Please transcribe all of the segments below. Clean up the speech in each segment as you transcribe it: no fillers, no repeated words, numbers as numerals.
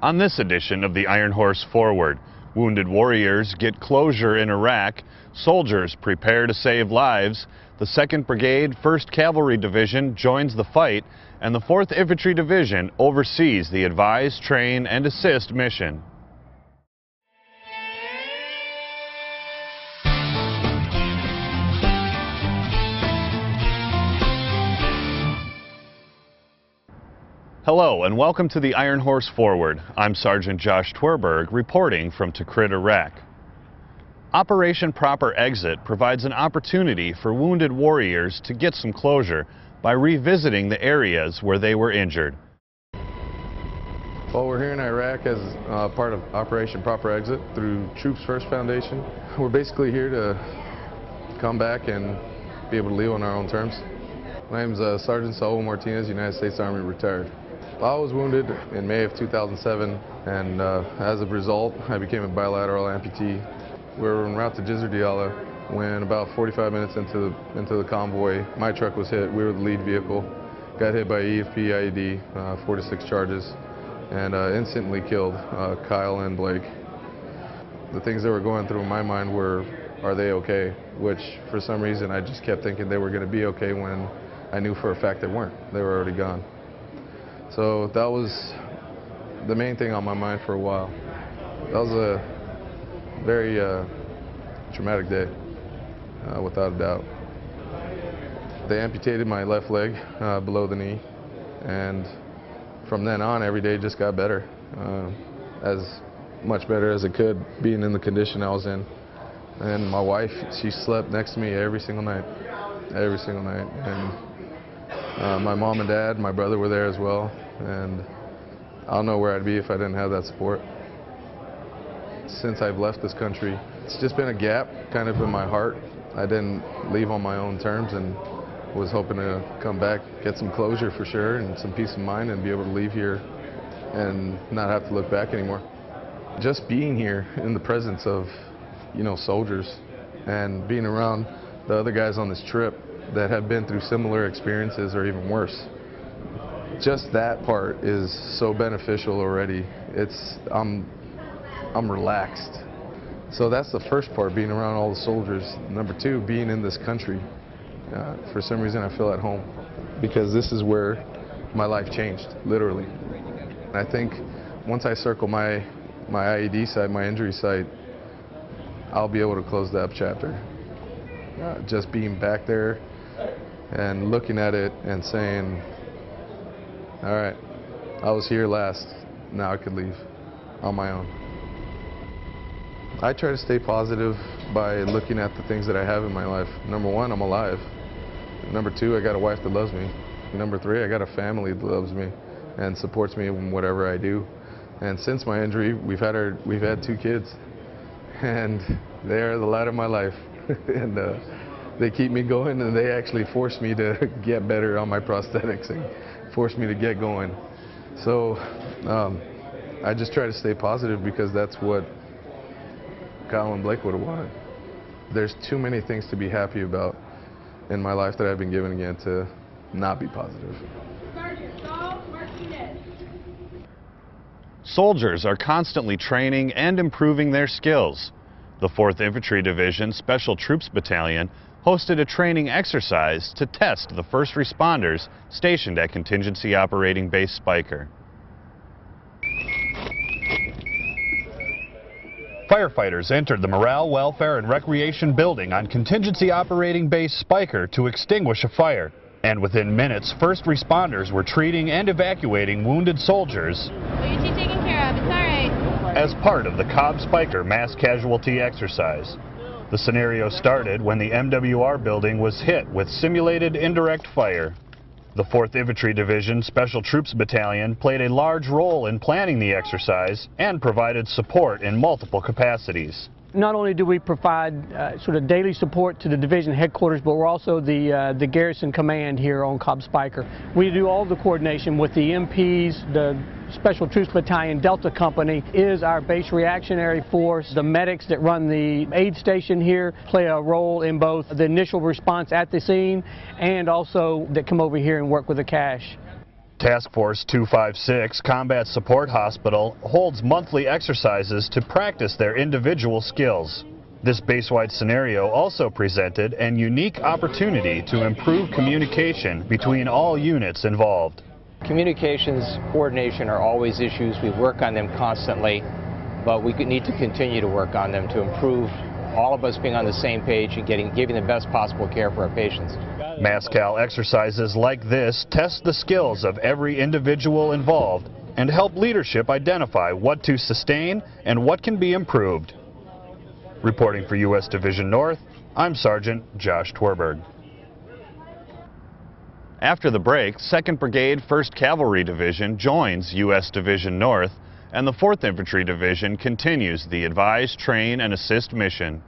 On this edition of the Ironhorse Forward, wounded warriors get closure in Iraq, soldiers prepare to save lives, the 2nd Brigade, 1st Cavalry Division joins the fight, and the 4th Infantry Division oversees the Advise, Train, and Assist mission. Hello and welcome to the Ironhorse Forward. I'm Sergeant Josh Tverberg reporting from Tikrit, Iraq. Operation Proper Exit provides an opportunity for wounded warriors to get some closure by revisiting the areas where they were injured. Well, we're here in Iraq as part of Operation Proper Exit through Troops First Foundation. We're basically here to come back and be able to leave on our own terms. My name is Sergeant Saul Martinez, United States Army, retired. I was wounded in May of 2007, and as a result, I became a bilateral amputee. We were en route to Jizr Diyala when about 45 minutes into the convoy, my truck was hit. We were the lead vehicle. Got hit by EFP IED, 4 to 6 charges, and instantly killed Kyle and Blake. The things that were going through my mind were, are they okay? Which, for some reason, I just kept thinking they were going to be okay when I knew for a fact they weren't. They were already gone. So that was the main thing on my mind for a while. That was a very traumatic day, without a doubt. They amputated my left leg below the knee, and from then on, every day just got better, as much better as it could, being in the condition I was in. And my wife, she slept next to me every single night, and my mom and dad, my brother were there as well, and I don't know where I'd be if I didn't have that support. Since I've left this country, it's just been a gap kind of in my heart. I didn't leave on my own terms and was hoping to come back, get some closure for sure, and some peace of mind, and be able to leave here and not have to look back anymore. Just being here in the presence of, you know, soldiers and being around the other guys on this trip that have been through similar experiences or even worse. Just that part is so beneficial already. I'm relaxed. So that's the first part, being around all the soldiers. Number 2, being in this country. For some reason I feel at home because this is where my life changed, literally. I think once I circle my IED site, my injury site, I'll be able to close that chapter. Just being back there and looking at it and saying, all right, I was here last, now I could leave on my own. I try to stay positive by looking at the things that I have in my life. Number 1, I'm alive. Number 2, I got a wife that loves me. Number 3, I got a family that loves me and supports me in whatever I do. And since my injury, we've had 2 kids, and they are the light of my life. And they keep me going, and they actually force me to get better on my prosthetics and force me to get going. So I just try to stay positive because that's what Kyle and Blake would have wanted. There's too many things to be happy about in my life that I've been given again to not be positive. Soldiers are constantly training and improving their skills. The 4th Infantry Division Special Troops Battalion hosted a training exercise to test the first responders stationed at Contingency Operating Base Spiker. Firefighters entered the Morale, Welfare, and Recreation Building on Contingency Operating Base Spiker to extinguish a fire. And within minutes, first responders were treating and evacuating wounded soldiers. We'll get you taken care of. It's all right. As part of the Cobb Spiker mass casualty exercise. The scenario started when the MWR building was hit with simulated indirect fire. The 4th Infantry Division Special Troops Battalion played a large role in planning the exercise and provided support in multiple capacities. Not only do we provide sort of daily support to the division headquarters, but we're also the garrison command here on Cobb Spiker. We do all the coordination with the MPs. The Special Troops Battalion Delta Company is our base reactionary force. The medics that run the aid station here play a role in both the initial response at the scene and also that come over here and work with the cache. Task Force 256 Combat Support Hospital holds monthly exercises to practice their individual skills. This base-wide scenario also presented an unique opportunity to improve communication between all units involved. Communications, coordination are always issues. We work on them constantly, but we need to continue to work on them to improve all of us being on the same page and giving the best possible care for our patients. MASCAL exercises like this test the skills of every individual involved and help leadership identify what to sustain and what can be improved. Reporting for U.S. Division North, I'm Sergeant Josh Tverberg. After the break, 2nd Brigade 1st Cavalry Division joins U.S. Division North, and the 4th Infantry Division continues the Advise, Train, and Assist mission.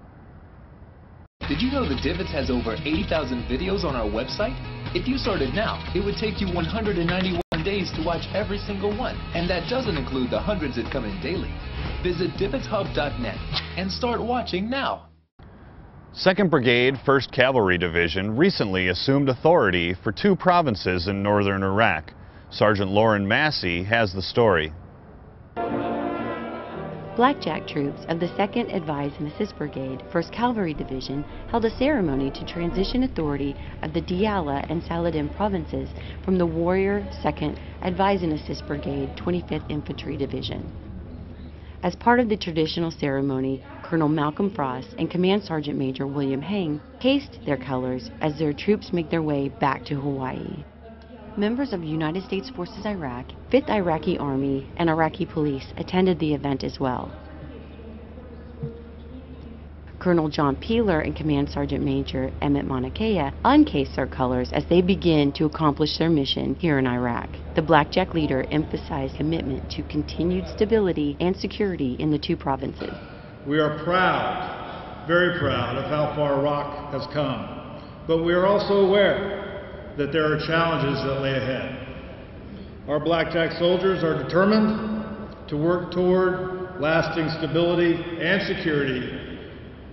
Did you know that Divots has over 80,000 videos on our website? If you started now, it would take you 191 days to watch every single one, and that doesn't include the hundreds that come in daily. Visit divotshub.net and start watching now. 2nd Brigade 1st Cavalry Division recently assumed authority for 2 provinces in northern Iraq. Sergeant Lawren Massey has the story. Blackjack troops of the 2nd Advise and Assist Brigade, 1st Cavalry Division, held a ceremony to transition authority of the Diyala and Saladin provinces from the Warrior 2nd Advise and Assist Brigade, 25th Infantry Division. As part of the traditional ceremony, Colonel Malcolm Frost and Command Sergeant Major William Hang cased their colors as their troops make their way back to Hawaii. Members of United States Forces Iraq, 5th Iraqi Army, and Iraqi Police attended the event as well. Colonel John Peeler and Command Sergeant Major Emmett Monakea uncased their colors as they begin to accomplish their mission here in Iraq. The Blackjack leader emphasized commitment to continued stability and security in the 2 provinces. We are proud, very proud of how far Iraq has come, but we are also aware that there are challenges that lay ahead. Our Blackjack soldiers are determined to work toward lasting stability and security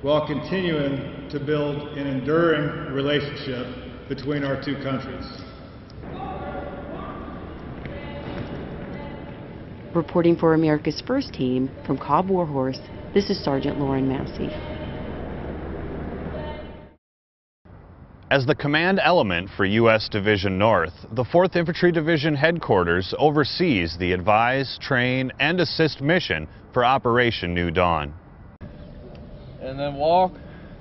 while continuing to build an enduring relationship between our 2 countries. Reporting for America's First Team from Cobb Warhorse, this is Sergeant Lawren Massey. As the command element for U.S. Division North, the 4th Infantry Division headquarters oversees the Advise, Train, and Assist mission for Operation New Dawn. And then walk,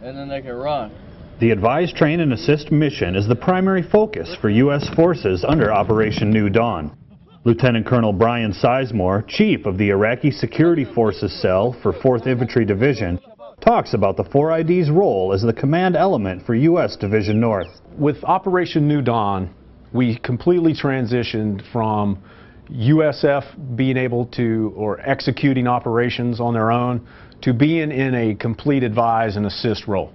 and then they can run. The Advise, Train, and Assist mission is the primary focus for U.S. forces under Operation New Dawn. Lieutenant Colonel Brian Sizemore, Chief of the Iraqi Security Forces Cell for 4th Infantry Division, talks about the 4ID's role as the command element for U.S. Division North. With Operation New Dawn, we completely transitioned from USF being able to, or executing operations on their own, to being in a complete advise and assist role.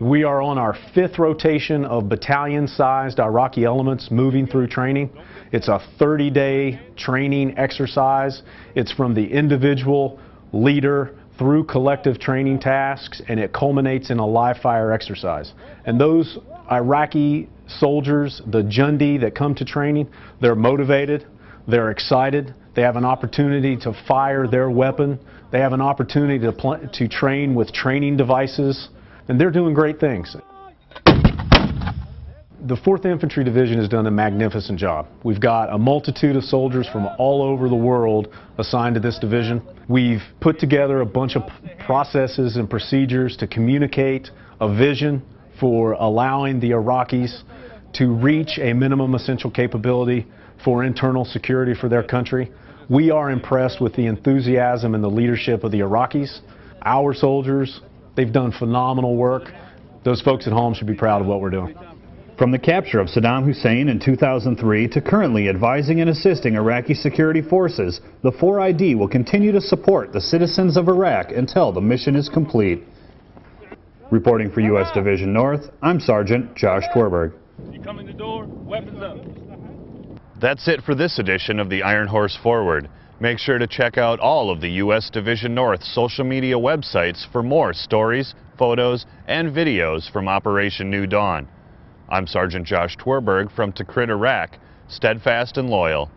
We are on our 5th rotation of battalion-sized Iraqi elements moving through training. It's a 30-day training exercise. It's from the individual leader through collective training tasks, and it culminates in a live fire exercise. And those Iraqi soldiers, the Jundi that come to training, they're motivated, they're excited, they have an opportunity to fire their weapon, they have an opportunity to train with training devices, and they're doing great things. The 4th Infantry Division has done a magnificent job. We've got a multitude of soldiers from all over the world assigned to this division. We've put together a bunch of processes and procedures to communicate a vision for allowing the Iraqis to reach a minimum essential capability for internal security for their country. We are impressed with the enthusiasm and the leadership of the Iraqis. Our soldiers, they've done phenomenal work. Those folks at home should be proud of what we're doing. From the capture of Saddam Hussein in 2003 to currently advising and assisting Iraqi security forces, the 4ID will continue to support the citizens of Iraq until the mission is complete. Reporting for U.S. Division North, I'm Sergeant Josh Tverberg. You come in the door, weapons up. That's it for this edition of the Ironhorse Forward. Make sure to check out all of the U.S. Division North social media websites for more stories, photos, and videos from Operation New Dawn. I'm Sergeant Josh Tverberg from Tikrit, Iraq. steadfast and loyal,